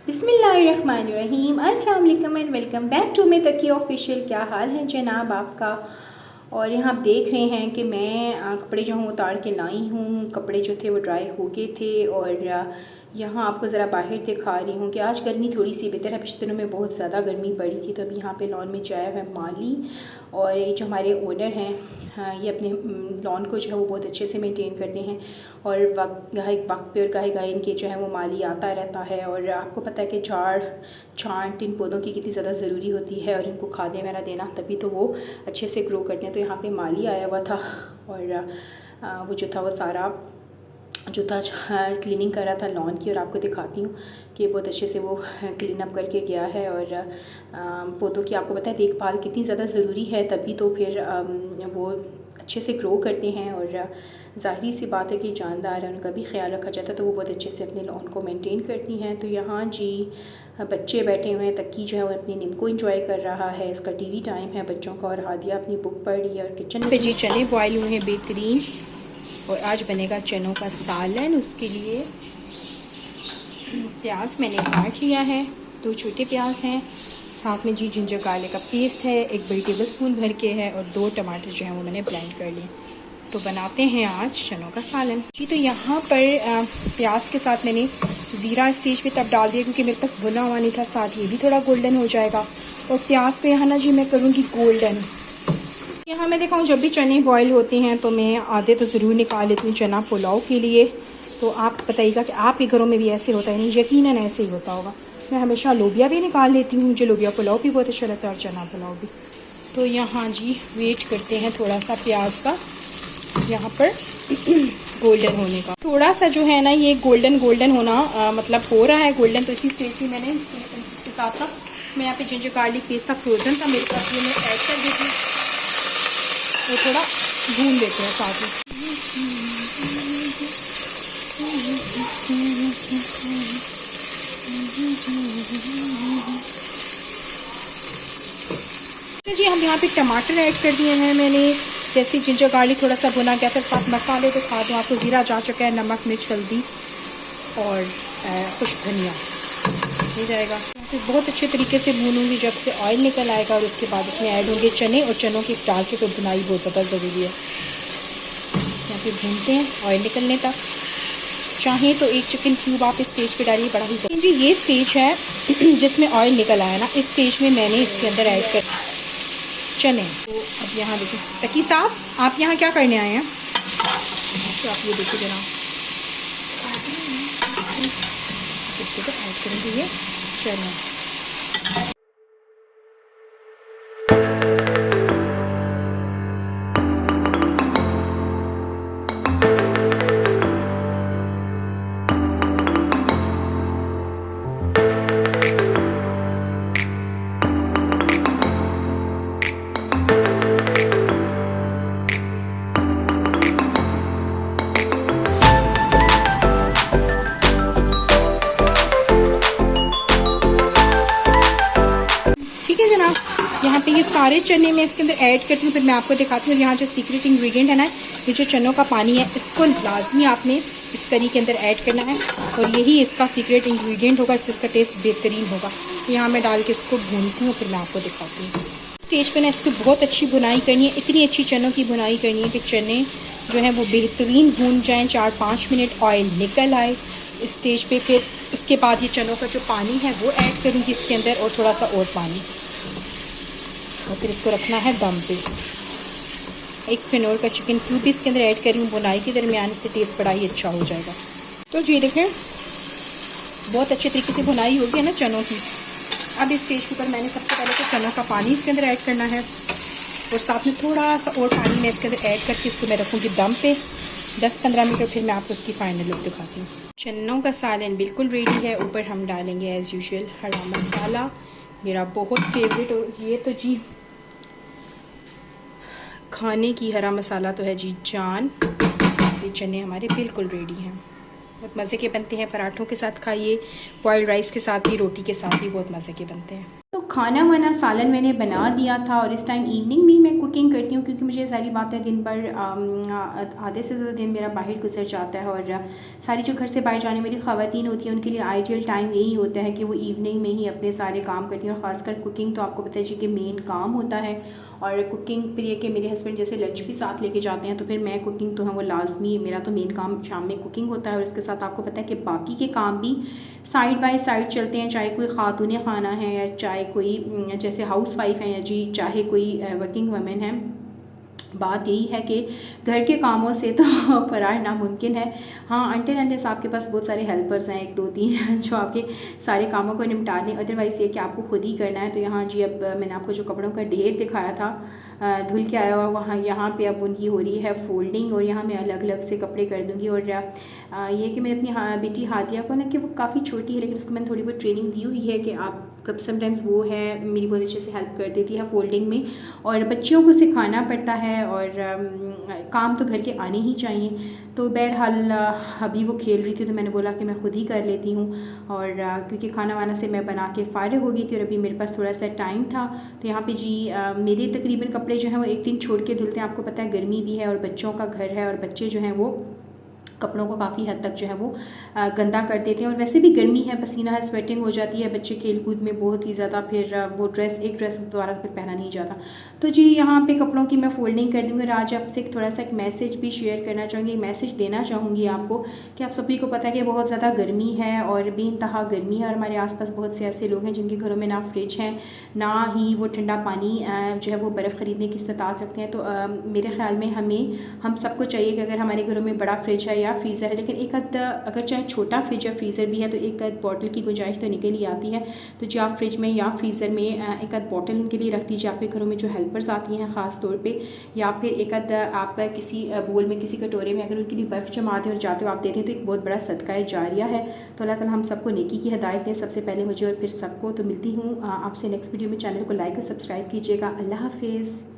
बिस्मिल्लाहिर्रहमानिर्रहीम। अस्सलाम वालेकुम एंड वेलकम बैक टू मे तकी ऑफिशियल। क्या हाल है जनाब आपका। और यहाँ आप देख रहे हैं कि मैं कपड़े जो हूँ उतार के लाई हूँ। कपड़े जो थे वो ड्राई हो गए थे और यहाँ आपको ज़रा बाहर दिखा रही हूँ कि आज गर्मी थोड़ी सी बेहतर है। पिछले दिनों में बहुत ज़्यादा गर्मी पड़ी थी। तो अभी यहाँ पे लॉन में जाया है माली और ये जो हमारे ओनर हैं ये अपने लॉन को जो है वो बहुत अच्छे से मेंटेन करते हैं और वक्त पे और गाहे इनके जो है वो माली आता रहता है। और आपको पता है कि झाड़ छांट इन पौधों की कितनी ज़्यादा ज़रूरी होती है और इनको खादें वगैरह देना, तभी तो वो अच्छे से ग्रो करते हैं। तो यहाँ पे माली आया हुआ था और वो जो था वो सारा जो था क्लीनिंग कर रहा था लॉन की। और आपको दिखाती हूँ कि बहुत अच्छे से वो क्लीन अप करके गया है। और पौधों की आपको पता है देखभाल कितनी ज़्यादा ज़रूरी है, तभी तो फिर वो अच्छे से ग्रो करते हैं। और ज़ाहिरी सी बात है कि जानदार है, उनका भी ख्याल रखा जाता है, तो वो बहुत अच्छे से अपने लॉन को मेंटेन करती हैं। तो यहाँ जी बच्चे बैठे हुए हैं। तक्की जो है वो अपनी नींद को एंजॉय कर रहा है, इसका टीवी टाइम है बच्चों का। और हादिया अपनी बुक पढ़ रही है। और किचन पे जी चने बॉयल हुए हैं बेहतरीन। और आज बनेगा चनों का सालन। उसके लिए प्याज मैंने काट लिया है, 2 छोटे प्याज हैं, साथ में जी जिंजर गार्लिक का पेस्ट है 1 बड़ी टेबल स्पून भर के है, और 2 टमाटर जो हैं वो मैंने ब्लेंड कर लिए। तो बनाते हैं आज चनों का सालन जी। तो यहाँ पर प्याज के साथ मैंने ज़ीरा स्टेज पे तब डाल दिया क्योंकि मेरे पास भुना हुआ नहीं था, साथ ये भी थोड़ा गोल्डन हो जाएगा। और प्याज पे यहाँ ना जी मैं करूँगी गोल्डन। यहाँ मैं दिखाऊँ जब भी चने बॉयल होते हैं तो मैं आधे तो ज़रूर निकाल लेती हूँ चना पुलाव के लिए। तो आप बताइएगा कि आपके घरों में भी ऐसे होता है? नहीं, यकीनन ऐसे ही होता होगा। मैं हमेशा लोबिया भी निकाल लेती हूँ, मुझे लोबिया पुलाव भी बहुत अच्छा लगता है और चना पुलाव भी। तो यहाँ जी वेट करते हैं थोड़ा सा प्याज का यहाँ पर गोल्डन होने का। थोड़ा सा जो है ना ये गोल्डन होना मतलब हो रहा है गोल्डन। तो इसी स्टेज में मैंने इसके साथ ना मैं यहाँ पे जिंजर गार्लिक पेस्ट था फ्रोजन था मेरे पास, ये मैं ऐड कर देती हूँ और थोड़ा भून देते हैं साथ में। जी हम यहाँ पे टमाटर ऐड कर दिए हैं मैंने। जैसे जिंजर गार्लिक थोड़ा सा भुना गया, फिर साथ मसाले तो खा दूँ आपको, ज़ीरा जा चुका है, नमक मिर्च हल्दी और खुश्क धनिया हो जाएगा। फिर बहुत अच्छे तरीके से भूनूंगी जब से ऑयल निकल आएगा। और उसके बाद इसमें ऐड होंगे चने, और चनों की डाल के तो भुनाई बहुत ज़्यादा ज़रूरी है। यहाँ पे भूनते हैं ऑयल निकलने तक। चाहें तो 1 चिकन क्यूब आप इस स्टेज पे डालिए, बड़ा ही जी। ये स्टेज है जिसमें ऑयल निकल आया ना, इस स्टेज में मैंने इसके अंदर ऐड कर चने। तो अब यहाँ देखिए तकी साहब आप यहाँ क्या करने आए हैं, तो आप ये देखिए जरा इसके तो ऐड करेंगे ये चने। यहाँ पे ये सारे चने मैं इसके अंदर ऐड करती हूँ, फिर मैं आपको दिखाती हूँ। यहाँ जो सीक्रेट इंग्रेडिएंट है ना, ये जो चनों का पानी है, इसको लाजमी आपने इस करी के अंदर ऐड करना है और यही इसका सीक्रेट इंग्रेडिएंट होगा, इससे इसका टेस्ट बेहतरीन होगा। तो यहाँ मैं डाल के इसको भूनती हूँ, फिर मैं आपको दिखाती हूँ। स्टेज पर ना इसको बहुत अच्छी बुनाई करनी है, इतनी अच्छी चनों की बुनाई करनी है कि चने जो हैं वो बेहतरीन भून जाएँ, 4-5 मिनट ऑयल निकल आए इस स्टेज पर। फिर उसके बाद ये चनों का जो पानी है वो ऐड करूँगी इसके अंदर, और थोड़ा सा और पानी, और फिर इसको रखना है दम पे। 1 फिनोर का चिकन क्यूब भी इसके अंदर ऐड करी हूँ, बुनाई के दरमियान से टेस्ट बड़ा ही अच्छा हो जाएगा। तो जी देखें बहुत अच्छे तरीके से बुनाई होगी है ना चनों की। अब इस स्टेज के ऊपर मैंने सबसे पहले तो चनों का पानी इसके अंदर ऐड करना है, और साथ में थोड़ा सा और पानी मैं इसके अंदर ऐड करके इसको मैं रखूँगी दम पे 10-15 मिनट, और फिर मैं आपको इसकी फाइनल लुक दिखाती हूँ। चनों का सालन बिल्कुल रेडी है। ऊपर हम डालेंगे एज़ यूजुअल हरा मसाला, मेरा बहुत फेवरेट। और ये तो जी खाने की हरा मसाला तो है जी जान। ये चने हमारे बिल्कुल रेडी हैं, बहुत मज़े के बनते हैं। पराठों के साथ खाइए, बॉइल्ड राइस के साथ भी, रोटी के साथ भी बहुत मज़े के बनते हैं। तो खाना वाना सालन मैंने बना दिया था और इस टाइम इवनिंग में मैं कुकिंग करती हूँ, क्योंकि मुझे सारी बात है दिन भर आधे से ज़्यादा दिन मेरा बाहर गुजर जाता है और सारी जो घर से बाहर जाने वाली ख़वातीन होती हैं उनके लिए आइडियल टाइम यही होता है कि वो इवनिंग में ही अपने सारे काम करती हैं। और ख़ासकर कुकिंग तो आपको पता है जी कि मेन काम होता है। और कुकिंग फिर ये कि मेरे हस्बैंड जैसे लंच भी साथ लेके जाते हैं, तो फिर मैं कुकिंग तो है वो लाजमी, मेरा तो मेन काम शाम में कुकिंग होता है। और इसके साथ आपको पता है कि बाकी के काम भी साइड बाय साइड चलते हैं, चाहे कोई खातून खाना है या चाहे कोई जैसे हाउस वाइफ है या जी चाहे कोई वर्किंग वमेन है। बात यही है कि घर के कामों से तो फ़रार नामुमकिन है। हाँ, अंटिल अनलेस आपके पास बहुत सारे हेल्पर्स हैं, 1 2 3 जो आपके सारे कामों को निपटा दें। अदरवाइज़ ये कि आपको खुद ही करना है। तो यहाँ जी अब मैंने आपको जो कपड़ों का ढेर दिखाया था धुल के आया हुआ, वहाँ यहाँ पे अब उनकी हो रही है फ़ोल्डिंग और यहाँ मैं अलग अलग से कपड़े कर दूँगी। और ये कि मैंने अपनी बेटी हादिया को ना, कि वो काफ़ी छोटी है लेकिन उसको मैंने थोड़ी बहुत ट्रेनिंग दी हुई है कि आप कब समटाइम्स वो है मेरी बहुत अच्छे से हेल्प कर देती है फ़ोल्डिंग में। और बच्चियों को सिखाना पड़ता है और काम तो घर के आने ही चाहिए। तो बहरहाल अभी वो खेल रही थी तो मैंने बोला कि मैं ख़ुद ही कर लेती हूँ। और क्योंकि खाना वाना से मैं बना के फ़ारिग हो गई थी और अभी मेरे पास थोड़ा सा टाइम था, तो यहाँ पे जी मेरे तकरीबन कपड़े जो हैं वो 1 दिन छोड़ के धुलते हैं। आपको पता है गर्मी भी है और बच्चों का घर है और बच्चे जो हैं वो कपड़ों को काफ़ी हद तक जो है वो गंदा कर देते हैं। और वैसे भी गर्मी है, पसीना है, स्वेटिंग हो जाती है, बच्चे खेल कूद में बहुत ही ज़्यादा, फिर वो एक ड्रेस दोबारा फिर पहना नहीं जाता। तो जी यहाँ पे कपड़ों की मैं फ़ोल्डिंग कर दूँगी। और आज आपसे थोड़ा सा एक मैसेज भी शेयर करना चाहूँगी, मैसेज देना चाहूँगी आपको कि आप सभी को पता है कि बहुत ज़्यादा गर्मी है और बेइंतहा गर्मी है। और हमारे आसपास बहुत से ऐसे लोग हैं जिनके घरों में ना फ्रिज है ना ही वो ठंडा पानी जो है वो बर्फ़ ख़रीदने की इस्तात रखते हैं। तो मेरे ख़्याल में हम सबको चाहिए कि अगर हमारे घरों में बड़ा फ्रिज है या फ्रीज़र है, लेकिन एक आध अगर चाहे छोटा फ्रिज या फ्रीज़र भी है तो एक आध बॉटल की गुंजाइश तो निकल ही आती है। तो जो आप फ्रिज में या फ्रीज़र में एक आध बॉटल उनके लिए रख दीजिए। आपके घरों में जो हेल्पर्स आती हैं ख़ास तौर पे, या फिर एक आध आप किसी बोल में किसी कटोरे में अगर उनके लिए बर्फ़ जमा दें और जाते हो आप देते हैं तो एक बहुत बड़ा सदका जारिया है। तो अल्लाह ताला हम सबको नेकी की हिदायत दें, सबसे पहले मुझे और फिर सबको। तो मिलती हूँ आपसे नेक्स्ट वीडियो में। चैनल को लाइक और सब्सक्राइब कीजिएगा। अल्लाह हाफ़िज़।